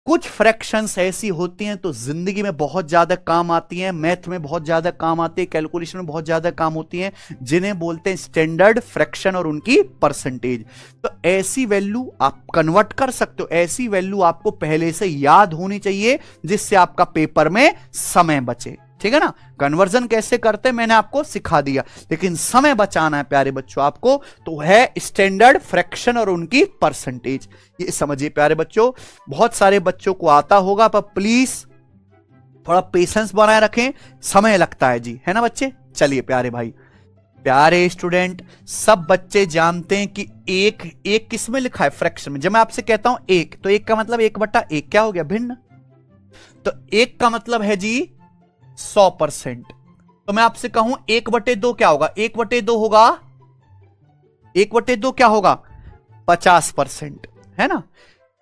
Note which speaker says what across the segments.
Speaker 1: कुछ फ्रैक्शंस ऐसी होती हैं तो जिंदगी में बहुत ज्यादा काम आती हैं, मैथ में बहुत ज्यादा काम आती है, कैलकुलेशन में बहुत ज्यादा काम होती हैं, जिन्हें बोलते हैं स्टैंडर्ड फ्रैक्शन और उनकी परसेंटेज। तो ऐसी वैल्यू आप कन्वर्ट कर सकते हो, ऐसी वैल्यू आपको पहले से याद होनी चाहिए जिससे आपका पेपर में समय बचे। ठीक है ना, कन्वर्जन कैसे करते हैं मैंने आपको सिखा दिया, लेकिन समय बचाना है प्यारे बच्चों आपको, तो है स्टैंडर्ड फ्रैक्शन और उनकी परसेंटेज। ये समझिए प्यारे बच्चों, बहुत सारे बच्चों को आता होगा, पर प्लीज थोड़ा पेशेंस बनाए रखें, समय लगता है जी, है ना बच्चे। चलिए प्यारे भाई, प्यारे स्टूडेंट, सब बच्चे जानते हैं कि एक किस में लिखा है, फ्रैक्शन में। जब मैं आपसे कहता हूं एक, तो एक का मतलब 1/1 क्या हो गया, भिन्न। तो एक का मतलब है जी 100%। तो मैं आपसे कहूं 1/2 क्या होगा, 1/2 होगा, 1/2 क्या होगा, 50%, है ना।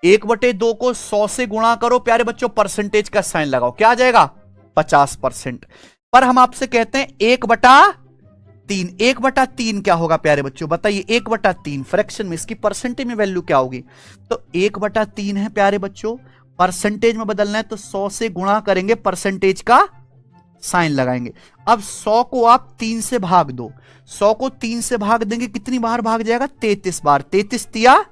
Speaker 1: 1/2 को 100 से गुणा करो प्यारे बच्चों, परसेंटेज का साइन लगाओ, क्या आ जाएगा, 50%। पर हम आपसे कहते हैं 1/3, 1/3 क्या होगा प्यारे बच्चों, बताइए। 1/3 फ्रैक्शन में, इसकी परसेंटेज में वैल्यू क्या होगी, तो 1/3 है प्यारे बच्चों, परसेंटेज में बदलना है तो 100 से गुणा करेंगे, परसेंटेज का साइन लगाएंगे। अब 100 को आप 3 से भाग दो, 100 को 3 से भाग देंगे, कितनी बार भाग जाएगा, 33 बार। 33 तिया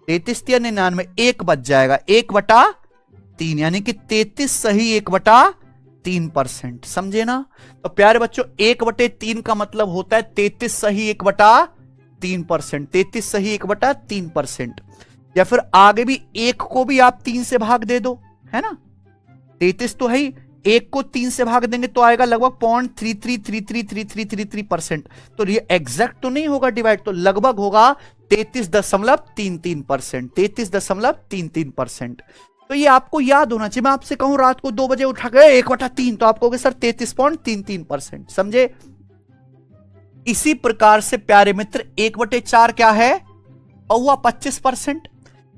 Speaker 1: 99, 1 बच जाएगा, 1/3, यानी कि 33 सही 1/3%, समझे ना। तो प्यारे बच्चों 1/3 का मतलब होता है 33 सही 1/3%, 33 सही 1/3%। या फिर आगे भी 1 को भी आप 3 से भाग दे दो, है ना, 33 तो है ही, 1 को 3 से भाग देंगे तो आएगा लगभग 0.33333333%। तो ये एग्जैक्ट तो नहीं होगा डिवाइड, तो लगभग होगा 33.33%, 33.33%। तो ये आपको याद होना चाहिए। मैं आपसे कहूं रात को 2 बजे उठा गए 1/3, तो आप कहोगे सर 33.33%, समझे। इसी प्रकार से प्यारे मित्र 1/4 क्या है, और हुआ 25%।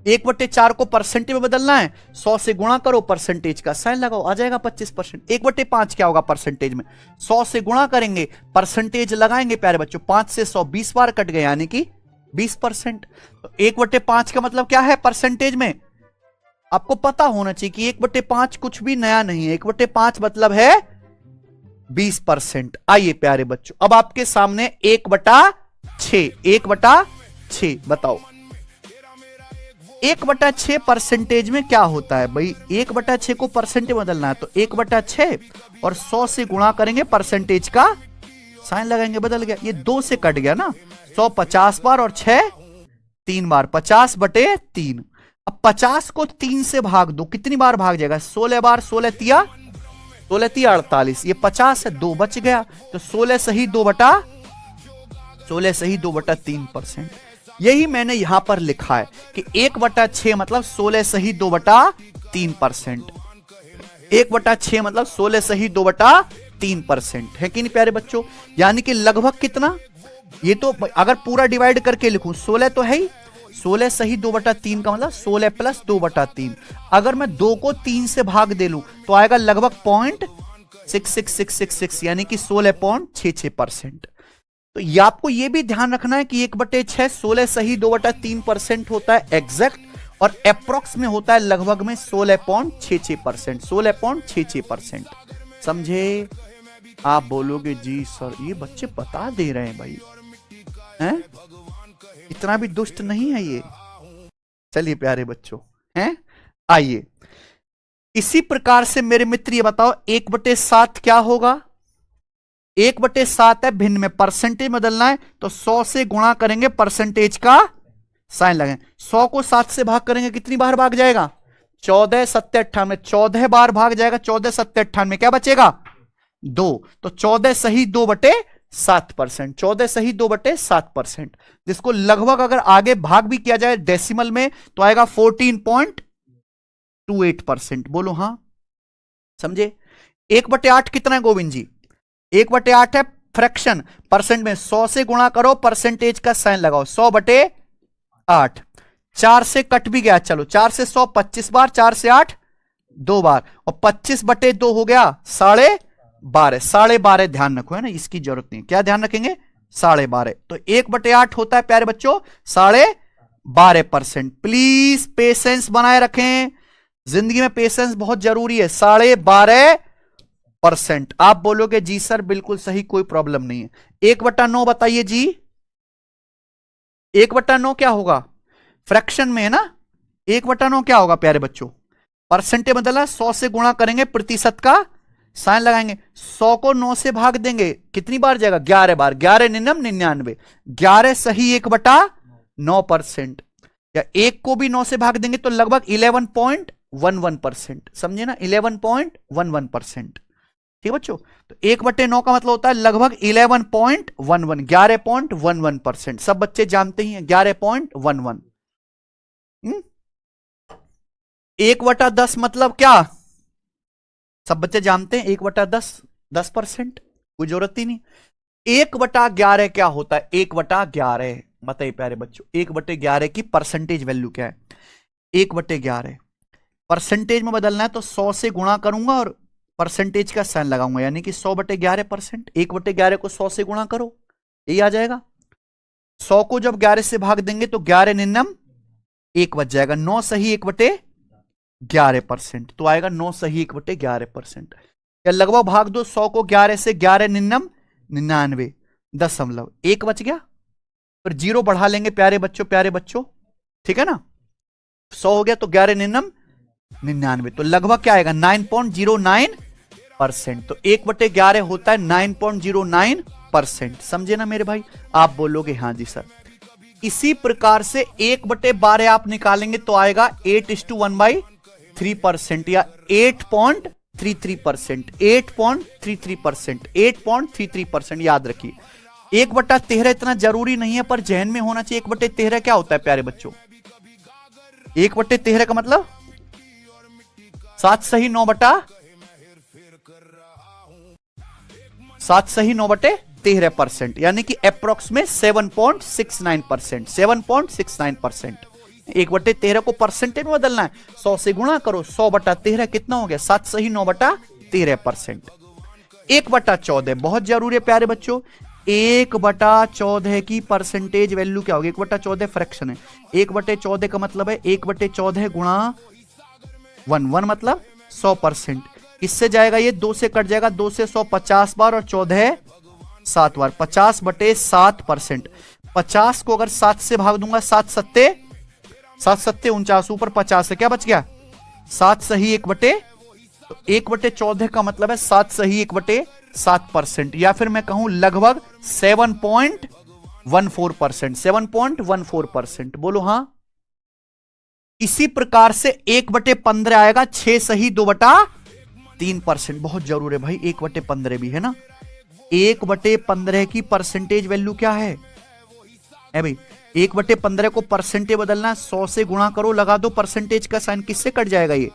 Speaker 1: 1/4 को परसेंटेज में बदलना है, 100 से गुणा करो, परसेंटेज का साइन लगाओ, आ जाएगा 25%। 1/5 क्या होगा परसेंटेज में, 100 से गुणा करेंगे, परसेंटेज लगाएंगे प्यारे बच्चों, 5 से 100 20 बार कट गए, यानी कि 20%। तो 1/5 का मतलब क्या है परसेंटेज में, आपको पता होना चाहिए कि 1/5 कुछ भी नया नहीं है, 1/5 मतलब है 20%। आइए प्यारे बच्चों, अब आपके सामने 1/6, 1/6 बताओ, 1/6 परसेंटेज में क्या होता है भाई। 1/6 को परसेंटेज बदलना है तो 1/6 और 100 से गुणा करेंगे, परसेंटेज का साइन लगाएंगे, बदल गया, ये 2 से कट गया ना। 100 50 बार और 6 3 बार, 50/3। अब 50 को 3 से भाग दो, कितनी बार भाग जाएगा, 16 बार, 16 तिया 48, ये 50 है, 2 बच गया, तो 16 सही 2/3%। यही मैंने यहां पर लिखा है कि 1/6 मतलब 16 सही 2/3%, 1/6 मतलब 16 सही 2/3% है कि नहीं प्यारे बच्चों। यानी कि लगभग कितना, ये तो अगर पूरा डिवाइड करके लिखूं 16 तो है ही, 16 सही 2/3 का मतलब 16 + 2/3। अगर मैं 2 को 3 से भाग दे लूं तो आएगा लगभग 0.66666, यानी कि 16.66%। तो ये आपको ये भी ध्यान रखना है कि 1/6 16 सही 2/3% होता है एग्जैक्ट, और अप्रोक्स में होता है लगभग में 16.66%, 16.66%, समझे। आप बोलोगे जी सर ये बच्चे बता दे रहे हैं भाई, हैं, इतना भी दुष्ट नहीं है ये। चलिए प्यारे बच्चों, हैं, आइए इसी प्रकार से मेरे मित्र ये बताओ 1/7 क्या होगा। 1/7 है भिन्न में, परसेंटेज बदलना है तो 100 से गुणा करेंगे, परसेंटेज का साइन लगाएंगे। 100 को 7 से भाग करेंगे, कितनी बार भाग जाएगा, 14 7 98, 14 बार भाग जाएगा, 14 7 98 क्या बचेगा, 2, तो 14 सही 2/7%, 14 सही 2/7%, जिसको लगभग अगर आगे भाग भी किया जाए डेसिमल में तो आएगा 14.28%। बोलो हाँ, समझे। 1/8 कितना है गोविंद जी, 1/8 है फ्रैक्शन, परसेंट में 100 से गुणा करो, परसेंटेज का साइन लगाओ, 100/8। 4 से कट भी गया, चलो 4 से 100 25 बार, 4 से 8 2 बार, और 25/2 हो गया 12.5, 12.5 ध्यान रखो, है ना, इसकी जरूरत नहीं, क्या ध्यान रखेंगे, 12.5। तो 1/8 होता है प्यारे बच्चों 12.5%। प्लीज पेशेंस बनाए रखें, जिंदगी में पेशेंस बहुत जरूरी है। 12.5%। आप बोलोगे जी सर बिल्कुल सही, कोई प्रॉब्लम नहीं है। 1/9 बताइए जी, 1/9 क्या होगा? फ्रैक्शन में है ना। 1/9 क्या होगा प्यारे बच्चों? परसेंटेज बदला, 100 से गुणा करेंगे, प्रतिशत का साइन लगाएंगे, 100 को 9 से भाग देंगे, कितनी बार जाएगा? 11 बार। 11 निन्नम 99, 11 सही 1/9%। या 1 को भी 9 से भाग देंगे तो लगभग 11.11%। समझे ना, 11.11%। ठीक बच्चों, तो 1/9 का मतलब होता है लगभग 11.11, 11.11%। सब बच्चे जानते ही हैं 11.11। 1/10 मतलब क्या? सब बच्चे जानते हैं 1/10 10%, कोई जरूरत ही नहीं। 1/11 क्या होता है? 1/11 बताइए प्यारे बच्चों, 1/11 की परसेंटेज वैल्यू क्या है? 1/11 परसेंटेज में बदलना है तो 100 से गुणा करूंगा और परसेंटेज का साइन लगाऊंगा, यानी कि 100/11%। 1/11 को 100 से गुणा करो, यही आ जाएगा। 100 को जब 11 से भाग देंगे तो 11 निन्नम 1 बच जाएगा, 9 सही 1/11%। तो आएगा 9 सही 1/11%। या लगभग भाग दो 100 को 11 से, 11 निन्नम 99.1 बच गया। फिर 0 बढ़ा लेंगे प्यारे बच्चों, ठीक है ना। 100 हो गया तो 11 निन्नम 99, तो लगभग क्या आएगा? 9.09%। तो 1/11 होता है 9.09%। समझे ना मेरे भाई? आप बोलोगे हाँ जी सर। इसी प्रकार से 1/12 आप निकालेंगे तो आएगा 8:1/3% या 8.33%। 8.33%, 8.33%। याद रखिए 1/13 इतना जरूरी नहीं है, पर जहन में होना चाहिए। 1/13 क्या होता है प्यारे बच्चों? 1/13 का मतलब 7 सही 9/13%, यानी कि अप्रोक्स में 7.69%। 7.69%। 1/13 को परसेंटेज में बदलना है, 100 से गुणा करो, 100/13 कितना हो गया? 7 सही 9/13%। 1/14 बहुत जरूरी है प्यारे बच्चों। 1/14 की परसेंटेज वैल्यू क्या होगी? 1/14 फ्रैक्शन है। 1/14 का मतलब है 1/14 गुणा 1 मतलब 100%। इससे जाएगा ये 2 से कट जाएगा, 2 से 100 50 बार और 14 7 बार, 50/7%। 50 को अगर 7 से भाग दूंगा, 7 सत्ते 49, ऊपर 50 से क्या बच गया? 7 सही 1/14 का मतलब है 7 सही 1/7%, या फिर मैं कहूं लगभग 7.14%। 7.14%। बोलो हाँ। इसी प्रकार से 1/15 आएगा 6 सही 2/3%। बहुत जरूरी है भाई, 1/15 भी है ना। 1/15 की परसेंटेज वैल्यू क्या है भाई? 1/15 को परसेंटेज बदलना है, 100 से गुणा करो, लगा दो परसेंटेज का साइन, किससे कट जाएगा ये?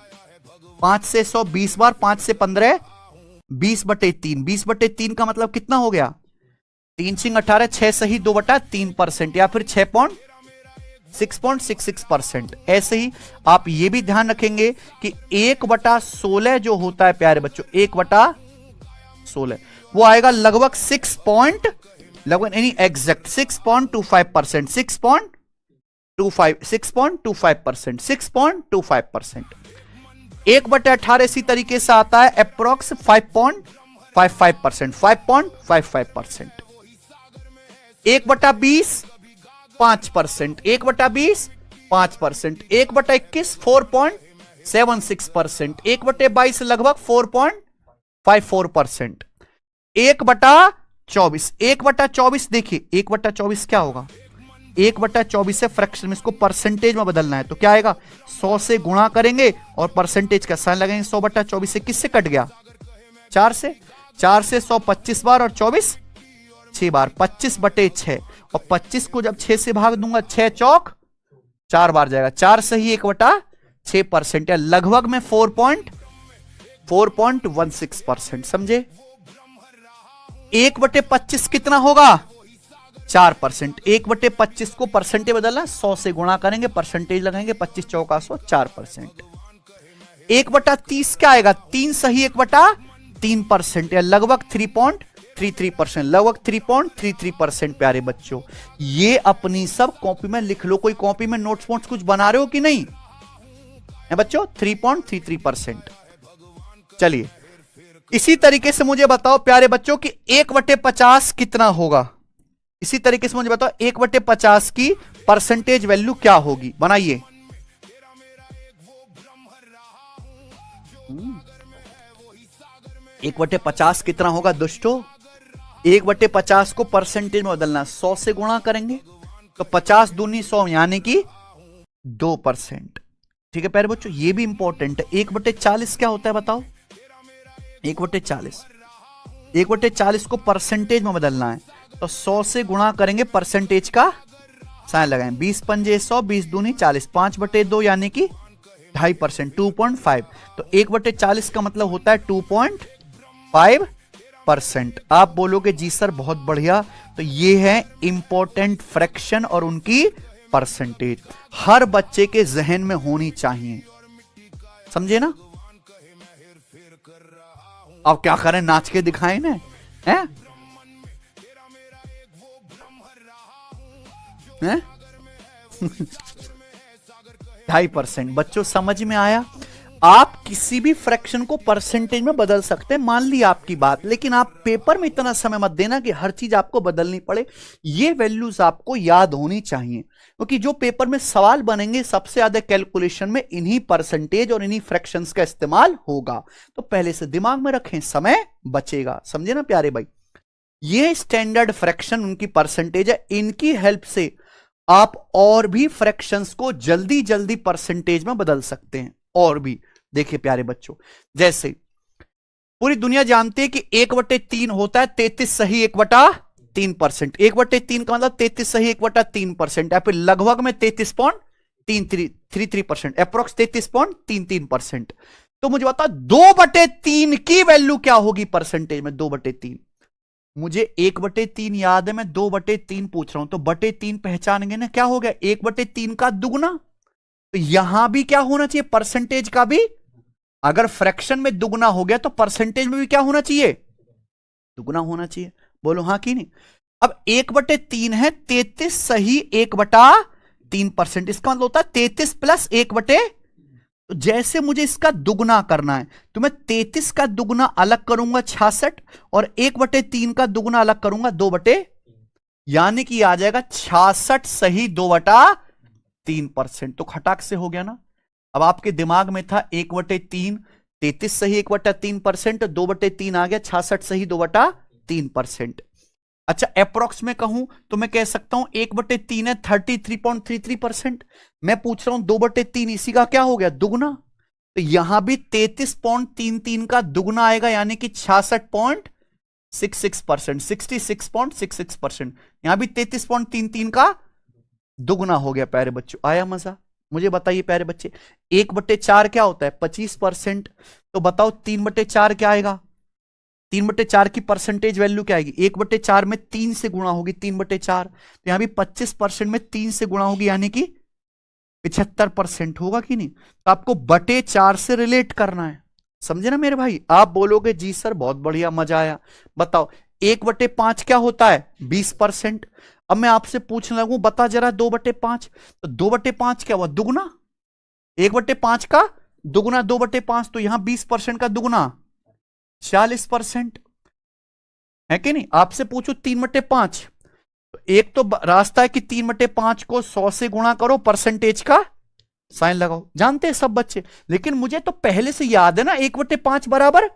Speaker 1: 5 से 100 20 बार, 5 से 15 20/3। 20/3 का मतलब कितना हो गया? 3 सिंह 18, 6 सही 2/3%, या फिर 6.66%। ऐसे ही आप ये भी ध्यान रखेंगे कि 1/16 जो होता है प्यारे बच्चों, 1/16 वो आएगा लगभग 6.25%। 6.25%। 1/18 इसी तरीके से आता है अप्रोक्स 5.55%। 5.55%। 1/20 5%। 1/20 5%। 1/21 4.76%। 1/22 लगभग 4.54%। 1/24 1/24 देखिए 1/24 क्या होगा? 1/24 से फ्रैक्शन में, इसको परसेंटेज में बदलना है तो क्या आएगा? 100 से गुणा करेंगे और परसेंटेज का साइन लगाएंगे। 100/24 से किससे कट गया? 4 से। 4 से 100 25 बार और 24 6 बार, 25/6। और 25 को जब 6 से भाग दूंगा, 6 चौक 4 बार जाएगा, 4 सही 1/6%, या लगभग में 4.16%। समझे? 1/25 कितना होगा? 4%। 1/25 को परसेंटेज बदलना, 100 से गुणा करेंगे, परसेंटेज लगाएंगे, 25 चौका 100 4%। 1/30 क्या आएगा? 3 सही 1/3%, या लगभग 3.33%। लगभग 3.33%। प्यारे बच्चों ये अपनी सब कॉपी में लिख लो। कोई कॉपी में नोट्स कुछ बना रहे हो कि नहीं? है बच्चों, 3.33%। चलिए इसी तरीके से मुझे बताओ प्यारे बच्चों कि 1/50 कितना होगा। इसी तरीके से मुझे बताओ 1/50 की परसेंटेज वैल्यू क्या होगी, बनाइए। 1/50 कितना होगा दोस्तों? 1/50 को परसेंटेज में बदलना, 100 से गुणा करेंगे तो 50 दूनी 100 यानी कि 2%। ठीक है प्यारे बच्चों, ये भी इंपॉर्टेंट है। 1/40 क्या होता है बताओ? 1/40, 1/40 को परसेंटेज में बदलना है तो 100 से गुणा करेंगे, परसेंटेज का साइन लगाएं। 20 पंजे 100, 20 दूनी 40, 5/2 यानी कि 2.5%, 2.5। तो 1/40 का मतलब होता है 2.5%। आप बोलोगे जी सर बहुत बढ़िया, तो ये है इंपॉर्टेंट फ्रैक्शन और उनकी परसेंटेज हर बच्चे के जहन में होनी चाहिए, समझे ना? अब क्या करें, नाच के दिखाएं ना, हैं? हैं? 2.5%। बच्चों समझ में आया? आप किसी भी फ्रैक्शन को परसेंटेज में बदल सकते हैं, मान ली आपकी बात, लेकिन आप पेपर में इतना समय मत देना कि हर चीज आपको बदलनी पड़े। ये वैल्यूज आपको याद होनी चाहिए, क्योंकि जो पेपर में सवाल बनेंगे सबसे ज्यादा कैलकुलेशन में इन्हीं परसेंटेज और इन्हीं फ्रैक्शंस का इस्तेमाल होगा। तो पहले से दिमाग में रखें, समय बचेगा, समझे ना प्यारे भाई? ये स्टैंडर्ड फ्रैक्शन उनकी परसेंटेज है, इनकी हेल्प से आप और भी फ्रैक्शंस को जल्दी जल्दी परसेंटेज में बदल सकते हैं। और भी देखिए प्यारे बच्चों, जैसे पूरी दुनिया जानती है कि 1/3 होता है 33 सही 1/3%। 1/3 का मतलब 33 सही 1/3%, या फिर लगभग में 33.33%, अप्रोक्स 33.33%। तो मुझे बताओ 2/3 की वैल्यू क्या होगी परसेंटेज में? 2/3। मुझे 1/3 याद है, मैं 2/3 पूछ रहा हूं, तो 3 पहचान गए ना? क्या हो गया? 1/3 का दुगना। तो यहां भी क्या होना चाहिए? परसेंटेज का भी। अगर फ्रैक्शन में दुगना हो गया तो परसेंटेज में भी क्या होना चाहिए? दुगना होना चाहिए। बोलो हाँ कि नहीं? अब 1/3 है 33 सही 1/3%, इसका मतलब होता है 33 प्लस 1/। तो जैसे मुझे इसका दुगना करना है तो मैं 33 का दुगना अलग करूंगा 66, और 1/3 का दुगना अलग करूंगा 2/, यानी कि आ जाएगा 66 सही 2/3%। तो खटाक से हो गया ना? अब आपके दिमाग में था 1/3, 33 सही 1/3%, 2/3 आ गया 66 सही 2/3%। अच्छा अप्रोक्स में कहूं तो मैं कह सकता हूं 1/3 है 33.33%। मैं पूछ रहा हूं 2/3 इसी का क्या हो गया? दुगना। तो यहां भी 33.33 का दुगना आएगा, यानी कि 66.66%, 66.66%। यहां भी 33.33 का दुगना हो गया। प्यारे बच्चों आया मजा? मुझे बताइए प्यारे बच्चे, 1/4 क्या होता है? 25%। तो बताओ 3/4 क्या आएगा? 3/4 की परसेंटेज वैल्यू क्या आएगी? 1/4 में 3 से गुणा होगी 3/4, तो यहां भी 25% में 3 से गुणा होगी, यानी कि 75% होगा कि नहीं? तो आपको 4 से रिलेट करना है, समझे ना मेरे भाई? आप बोलोगे जी सर बहुत बढ़िया, मजा आया। बताओ 1/5 क्या होता है? 20%। अब मैं आपसे पूछने लगूं बता जरा 2/5, तो 2/5 क्या हुआ? दुगना। 1/5 का दुगना 2/5, तो यहां 20% का दुगना 40% है कि नहीं? आपसे पूछो 3/5, तो एक तो रास्ता है कि 3/5 को 100 से गुणा करो, परसेंटेज का साइन लगाओ, जानते हैं सब बच्चे। लेकिन मुझे तो पहले से याद है ना 1/5 बराबर,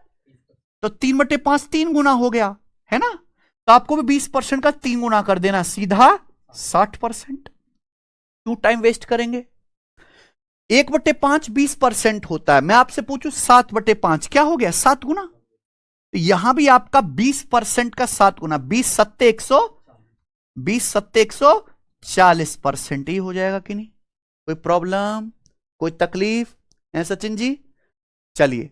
Speaker 1: तो 3/5 3 गुना हो गया है ना? तो आपको भी 20% का 3 गुना कर देना, सीधा 60%। क्यों टाइम वेस्ट करेंगे? 1/5 20% होता है। मैं आपसे पूछूं 7/5 क्या हो गया? 7 गुना। तो यहां भी आपका 20% का 7 गुना, 20 ही हो जाएगा कि नहीं? कोई प्रॉब्लम, कोई तकलीफ है सचिन जी? चलिए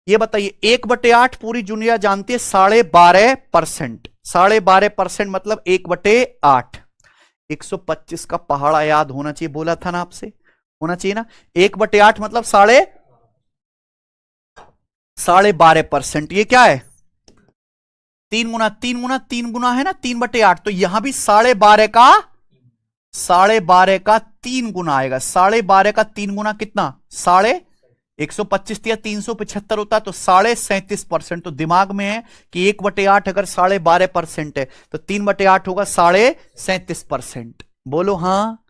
Speaker 1: ये बताइए 1/8 पूरी दुनिया जानती है 12.5%। 12.5% मतलब 1/8। 125 का पहाड़ा याद होना चाहिए, बोला था ना आपसे, होना चाहिए ना? 1/8 मतलब 12.5%। ये क्या है? 3 गुना 3 गुना 3 गुना है ना 3/8, तो यहां भी 12.5 का 12.5 का 3 गुना आएगा। 12.5 का 3 गुना कितना? 125 या 375 होता है, तो 37.5%। तो दिमाग में है कि 1/8 अगर 12.5% है तो 3/8 होगा 37.5%। बोलो हाँ।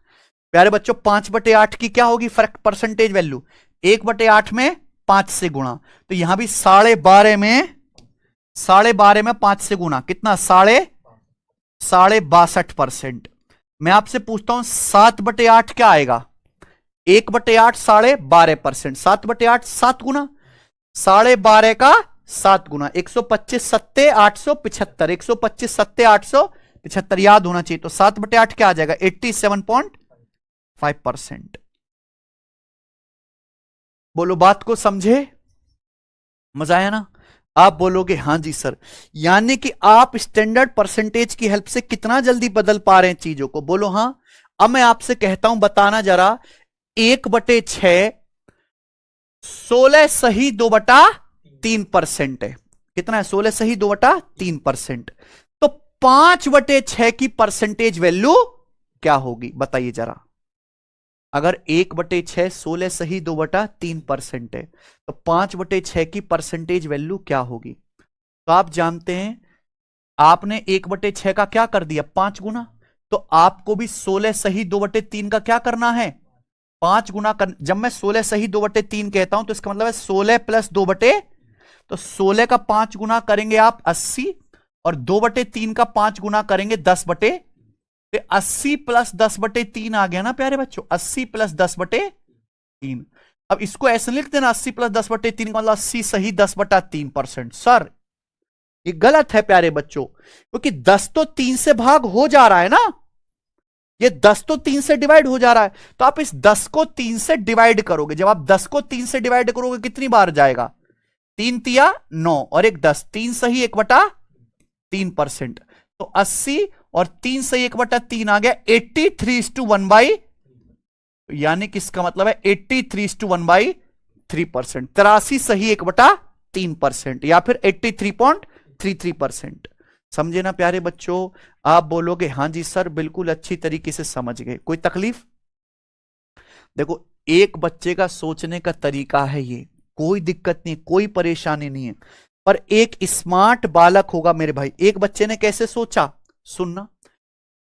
Speaker 1: प्यारे बच्चों 5/8 की क्या होगी फर्क परसेंटेज वैल्यू? 1/8 में 5 से गुणा, तो यहां भी 12.5 में 5 से गुणा कितना? 62.5%। मैं आपसे पूछता हूं 7/8 क्या आएगा? 1/8 12.5%, 7/8 7 गुना, 12.5 का 7 गुना, 125 सत्ते 875, 125 सत्ते 875 याद होना चाहिए। तो 7/8 क्या आ जाएगा? 87.5%। बोलो बात को समझे? मजा आया ना? आप बोलोगे हाँ जी सर। यानी कि आप स्टैंडर्ड परसेंटेज की हेल्प से कितना जल्दी बदल पा रहे हैं चीजों को। बोलो हाँ। अब मैं आपसे कहता हूं, बताना जरा, 1/6 16 सही 2/3% है। कितना है? 16 सही 2/3%। तो 5/6 की परसेंटेज वैल्यू क्या होगी बताइए जरा। अगर 1/6 16 सही 2/3% है तो 5/6 की परसेंटेज वैल्यू क्या होगी? तो आप जानते हैं, आपने 1/6 का क्या कर दिया? 5 गुना। तो आपको भी 16 सही 2/3 का क्या करना है? 5 गुना कर। जब मैं 16 सही 2/3 कहता हूं तो इसका मतलब है 16 प्लस 2/, तो 16 का 5 गुना करेंगे आप 80, और 2/3 का 5 गुना करेंगे 10/, तो 80 प्लस 10/3 आ गया ना प्यारे बच्चों, 80 प्लस 10/3। अब इसको ऐसे लिख देना, 80 प्लस 10/3 का मतलब 80 सही 10/3%। सर ये गलत है प्यारे बच्चों, क्योंकि 10 तो 3 से भाग हो जा रहा है ना, ये 10 तो 3 से डिवाइड हो जा रहा है। तो आप इस 10 को 3 से डिवाइड करोगे। जब आप 10 को 3 से डिवाइड करोगे कितनी बार जाएगा? 3 तिया 9 और एक 10, 3 सही 1/3%। तो 80 और 3 सही 1/3 आ गया 83:1, यानी कि इसका मतलब है 83:1/3%। 83 सही 1/3% या फिर 83.33%। समझे ना प्यारे बच्चों? आप बोलोगे हाँ जी सर बिल्कुल अच्छी तरीके से समझ गए। कोई तकलीफ? देखो एक बच्चे का सोचने का तरीका है ये, कोई दिक्कत नहीं, कोई परेशानी नहीं है। पर एक स्मार्ट बालक होगा मेरे भाई। एक बच्चे ने कैसे सोचा सुनना।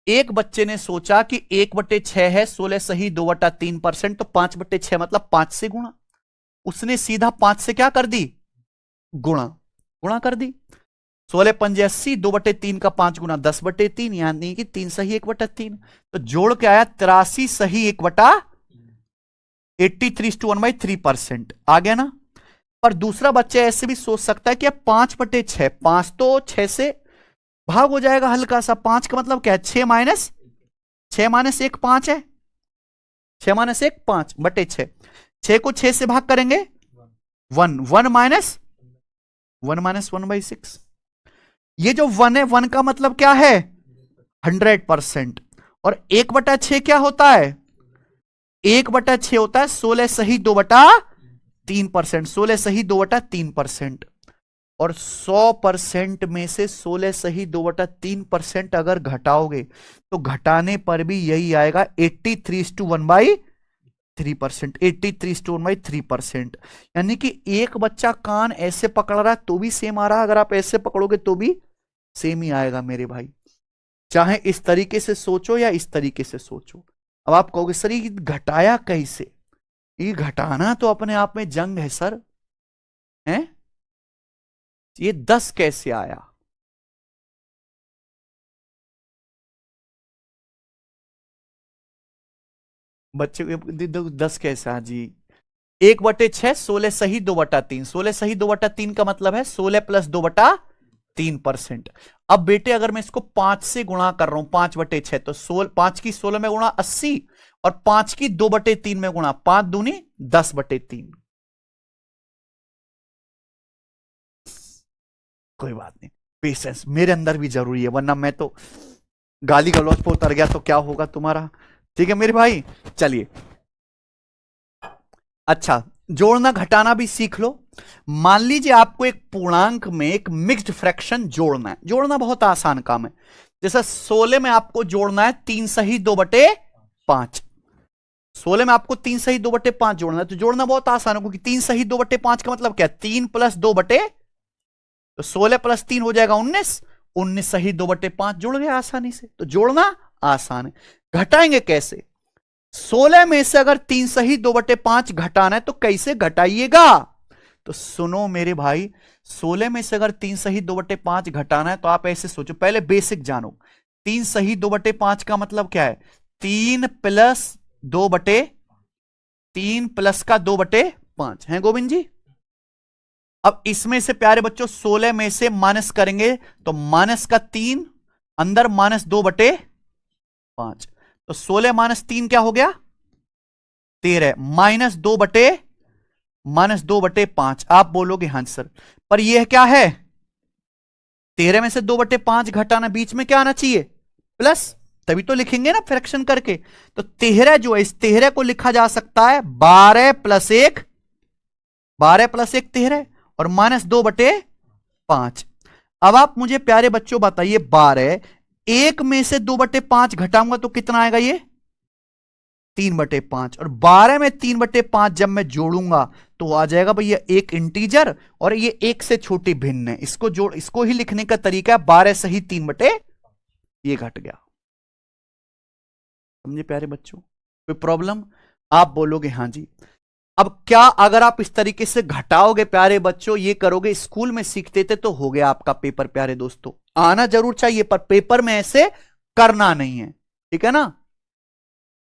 Speaker 1: एक बच्चे ने सोचा कि 1/6 है, 16 सही 2/3%, तो 5/6 मतलब 5 से गुणा। उसने सीधा 5 से क्या कर दी? गुणा कर दी। 16 पंजे 80, 2/3 का 5 गुना 10/3, यानी कि 3 सही 1/3। तो जोड़ के आया 83 सही 83:1/3% आ गया ना। पर दूसरा बच्चा ऐसे भी सोच सकता है कि 5/6, 5 तो 6 से भाग हो जाएगा हल्का सा। 5 का मतलब क्या है? 6 माइनस 1 5 है। 6 माइनस 1 5/6। 6 को 6 से भाग करेंगे 1, 1 माइनस 1/6। ये जो 1 है, 1 का मतलब क्या है? 100%। और 1/6 क्या होता है? 1/6 होता है 16 सही 2/3%, 16 सही 2/3%। और 100% में से 16 सही 2/3% अगर घटाओगे तो घटाने पर भी यही आएगा 83:1/3%, 83:1/3%। यानी कि एक बच्चा कान ऐसे पकड़ रहा है तो भी सेम आ रहा है, अगर आप ऐसे पकड़ोगे तो भी सेम ही आएगा मेरे भाई। चाहे इस तरीके से सोचो या इस तरीके से सोचो। अब आप कहोगे सर ये घटाया कैसे? ये घटाना तो अपने आप में जंग है सर, हैं? ये 10 कैसे आया? बच्चे 10 कैसे आ जी? 1/6 16 सही 2/3, 16 सही 2/3 का मतलब है 16 प्लस 2/3%। अब बेटे अगर मैं इसको 5 से गुणा कर रहा हूं 5/6, तो 5 की 16 में गुणा 80 और 5 की 2/3 में गुणा 5 दूनी 10/3। कोई बात नहीं, पेशेंस मेरे अंदर भी जरूरी है, वरना मैं तो गाली गलौज पर उतर गया तो क्या होगा तुम्हारा। ठीक है मेरे भाई, चलिए। अच्छा, जोड़ना घटाना भी सीख लो। मान लीजिए आपको एक पूर्णांक में एक मिक्स्ड फ्रैक्शन जोड़ना है। जोड़ना बहुत आसान काम है। जैसे 16 में आपको जोड़ना है 3 सही 2/3, 5। 16 में आपको 3 सही 2/5 जोड़ना है, तो जोड़ना बहुत आसान है, क्योंकि 3 सही 2/5 का मतलब क्या है? 3 + 2/, तो 16 + 3 हो जाएगा 19। 19 सही 2/5 जुड़ गया आसानी से, तो जोड़ना आसान है। घटाएंगे कैसे? 16 में से अगर 3 सही 2/5 घटाना है तो कैसे घटाइएगा? तो सुनो मेरे भाई, 16 में से अगर 3 सही 2/5 घटाना है तो आप ऐसे सोचो, पहले बेसिक जानो। 3 सही 2/5 का मतलब क्या है? 3 + 2/3 प्लस का 2/5 है गोविंद जी। अब इसमें से प्यारे बच्चों 16 में से माइनस करेंगे तो माइनस का 3 अंदर माइनस 2/5, तो 16 - 3 क्या हो गया? 13 -2/5। आप बोलोगे हाँ सर, पर यह क्या है? 13 में से 2/5 घटाना, बीच में क्या आना चाहिए? प्लस, तभी तो लिखेंगे ना फ्रैक्शन करके। तो 13 जो है, इस 13 को लिखा जा सकता है 12 + 1, 13 और -2/5। अब आप मुझे प्यारे बच्चों बताइए, 12 1 में से 2/5 घटाऊंगा तो कितना आएगा? ये 3/5, और 12 में 3/5 जब मैं जोड़ूंगा तो आ जाएगा भैया एक इंटीजर, और ये एक से छोटी भिन्न है, इसको जोड़, इसको ही लिखने का तरीका है 12 सही 3/, ये घट गया। समझे प्यारे बच्चों? कोई प्रॉब्लम? आप बोलोगे हाँ जी। अब क्या अगर आप इस तरीके से घटाओगे प्यारे बच्चों, ये करोगे, स्कूल में सीखते थे तो हो गया आपका पेपर प्यारे दोस्तों। आना जरूर चाहिए, पर पेपर में ऐसे करना नहीं है, ठीक है ना?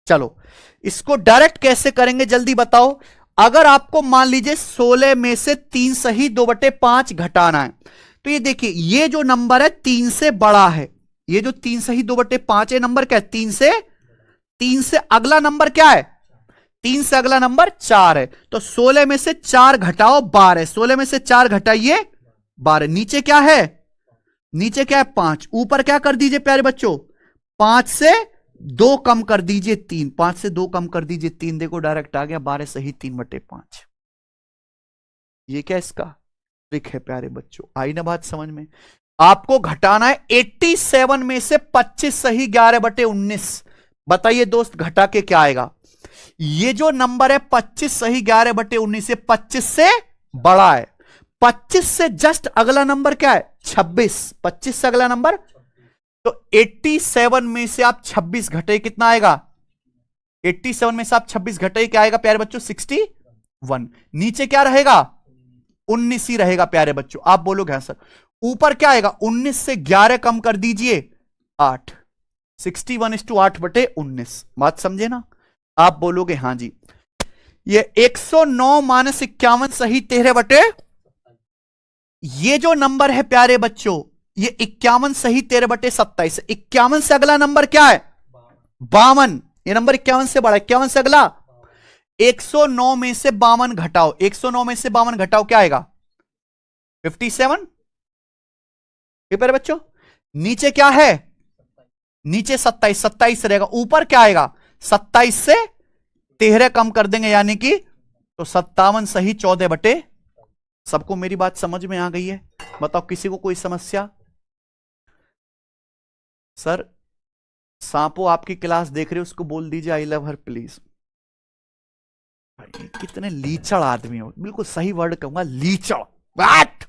Speaker 1: चलो इसको डायरेक्ट कैसे करेंगे जल्दी बताओ। अगर आपको मान लीजिए 16 में से 3 सही 2/5 घटाना है, तो ये देखिए, ये जो नंबर है 3 से बड़ा है, ये जो 3 सही 2/5 है नंबर क्या है? 3 से अगला नंबर क्या है? 3 से अगला नंबर 4 है, तो 16 में से 4 घटाओ 12, 16 में से 4 घटाइए 12, नीचे क्या है? नीचे क्या है? 5। ऊपर क्या कर दीजिए प्यारे बच्चों? 5 से 2 कम कर दीजिए 3, 5 से 2 कम कर दीजिए 3, देखो डायरेक्ट आ गया 12 सही 3/5। ये क्या इसका ट्रिक है प्यारे बच्चों? आई ना बात समझ में? आपको घटाना है 87 में से 25 सही 11/19। बताइए दोस्त, घटा के क्या आएगा? ये जो नंबर है 25 सही 11/19 से 25 से बड़ा है, 25 से जस्ट अगला नंबर क्या है? 26। 25 से अगला नंबर, तो 87 में से आप 26 घटे, कितना आएगा? 87 में से आप 26 घटे, क्या आएगा प्यारे बच्चों? 61। नीचे क्या रहेगा? 19 ही रहेगा प्यारे बच्चों। आप बोलोगे हाँ सर। ऊपर क्या आएगा? 19 से 11 कम कर दीजिए 8, 61:8/19। बात समझे ना? आप बोलोगे हाँ जी। ये 109 - 51 सही 13/, ये जो नंबर है प्यारे बच्चों, ये 51 सही 13/27। 51 से अगला नंबर क्या है? 52। ये नंबर 51 से बड़ा, 51 से अगला 109 में से 52 घटाओ, 109 में से 52 घटाओ, क्या आएगा? 57। प्यारे बच्चों नीचे क्या है? नीचे 27, 27 रहेगा। ऊपर क्या आएगा? 27 से 13 कम कर देंगे, यानी कि तो 57 सही 14/। सबको मेरी बात समझ में आ गई है? बताओ किसी को कोई समस्या? सर सांपो आपकी क्लास देख रहे हो, उसको बोल दीजिए आई लव हर प्लीज। कितने लीचड़ आदमी हो, बिल्कुल सही वर्ड कहूंगा, लीचड़। बैठ।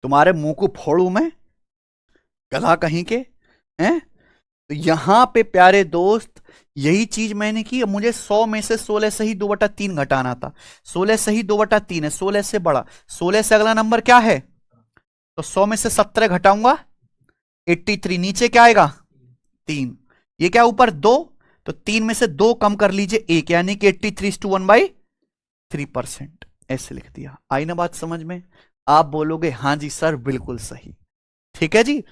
Speaker 1: तुम्हारे मुंह को फोड़ू मैं, गधा कहीं के हैं? तो यहां पे प्यारे दोस्त यही चीज मैंने की। मुझे 100 में से 16 सही 2/3 घटाना था। 16 सही 2/3 है, 16 से बड़ा, 16 से अगला नंबर क्या है? तो 100 में से 17 घटाऊंगा 83, नीचे क्या आएगा? 3। ये क्या ऊपर 2, तो 3 में से 2 कम कर लीजिए 1, यानी कि 83:1/3%। ऐसे लिख दिया। आई ना बात समझ में? आप बोलोगे हाँ जी सर बिल्कुल सही। ठीक है जी।